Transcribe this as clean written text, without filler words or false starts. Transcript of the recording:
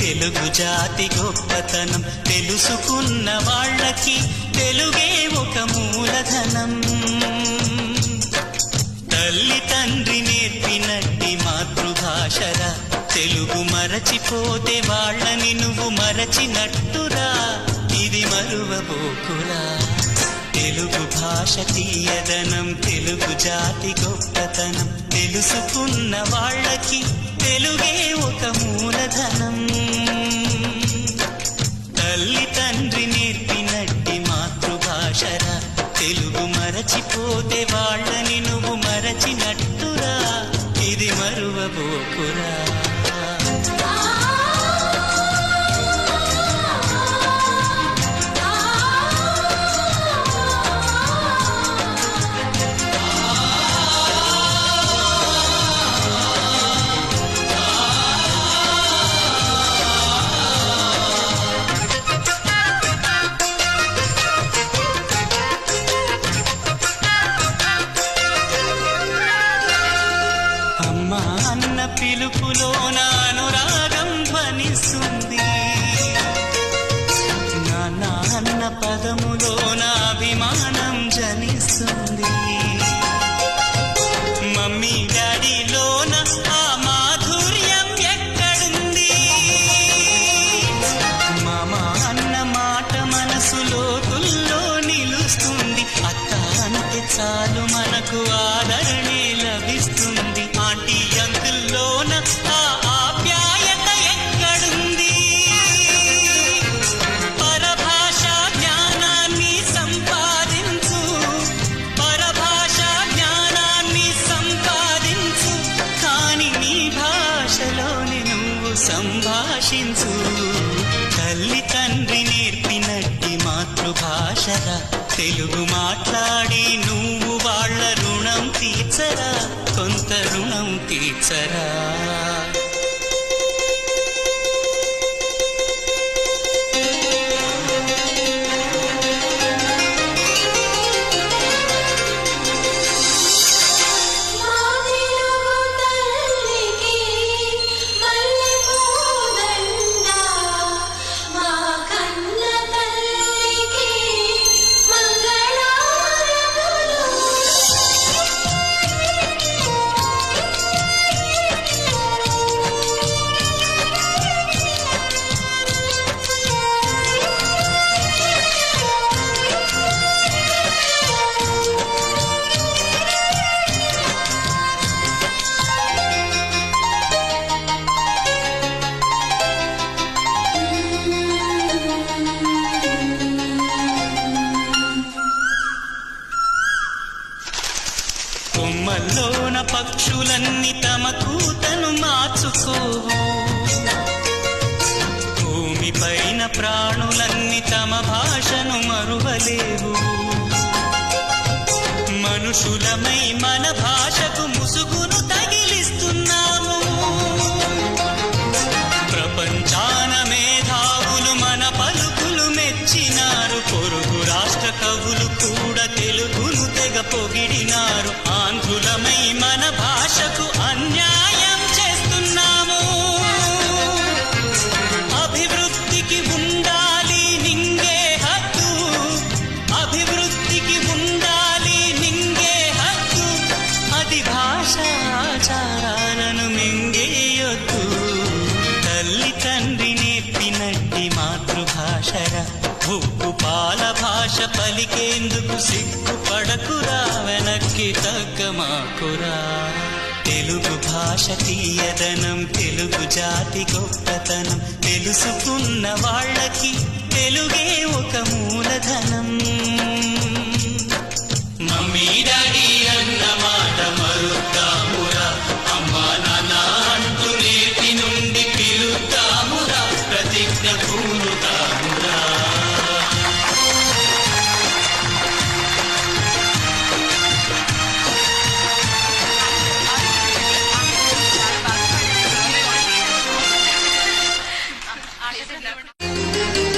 తెలుగు జాతి గొప్పతనం తెలుసుకున్న వాళ్ళకి తెలుగే ఒక మూలధనం. తల్లి తండ్రి నేర్పినట్టి మాతృభాషరా, తెలుగు మరచిపోతే వాళ్ళని నువ్వు మరచినట్టురా, ఇది మరువబోకురా. తెలుగు భాష తీయదనం తెలుగు జాతి గొప్పతనం తెలుసుకున్న వాళ్ళకి తెలుగే ఒక మూలధనం. తల్లి తండ్రి నేర్పినట్టి మాతృభాషరా, తెలుగు మరచిపోతే వాళ్ళని నువ్వు మరచినట్టురా, ఇది మరువబోకురా. పిలుపులోన అనురాగం ధ్వనిస్తుంది, నాన్న అన్న పదములోన అభిమానం జనిస్తుంది. మమ్మీ డాడీలోన ఆ మాధుర్యం ఎక్కడుంది? మామ అన్న మాట మనసులో తుల్లో నిలుస్తుంది. అత్త అంటే చాలు మనకు ఆదరణే లభిస్తుంది. ఆంటీ అంకుల్లోన ఆ ఆప్యాయత ఎక్కడుంది? పరభాషా జ్ఞానాన్ని సంపాదించు, పరభాషా జ్ఞానాన్ని సంపాదించు, కాని నీ భాషలోని నువ్వు సంభాషించు. తల్లి తండ్రి నేర్పినట్టి మాతృభాషరా, తెలుగు మాట్లాడి నువ్వు వాళ్ళ రుణం తీర్చరా, కొంత రుణం తీర్చరా. కొమ్మల్లోన పక్షులన్నీ తమ కూతను మార్చుకోవు, భూమిపైన ప్రాణులన్నీ తమ భాషను మరువలేవు. మనుషులమై మన భాషకు ముసుగును తగిలిస్తున్నాము. ప్రపంచాన మేధావులు మన పలుకులు మెచ్చినారు. పొరుగు రాష్ట్ర కవులు కూడా తెలుగును తెగ పొగిడినారు. ఆంధ్రులమై మన భాషకు అన్యాయం చేస్తున్నాము. అభివృద్ధికి ఉండాలి నింగే హక్కు, అభివృద్ధికి ఉండాలి నింగే హక్కు, అది భాషాచారాలను మింగేయొద్దు. తల్లి తండ్రి నేర్పినట్టి మాతృభాషరా, ఉప్పు పాల భాష పలికేందుకు సిగ్గుపడకురా, వెనక్కి తగ్గమాకురా. తెలుగు భాష తీయదనం తెలుగు జాతి గొప్పతనం తెలుసుకున్న వాళ్ళకి తెలుగే ఒక మూలధనం. మమ్మీ డాడీ అన్న మాట మరుద్దామురా, అమ్మా నాన్న అంటూ నేటి నుండి పిలుద్దామురా, ప్రతిజ్ఞ పూనుతామురా. Thank you.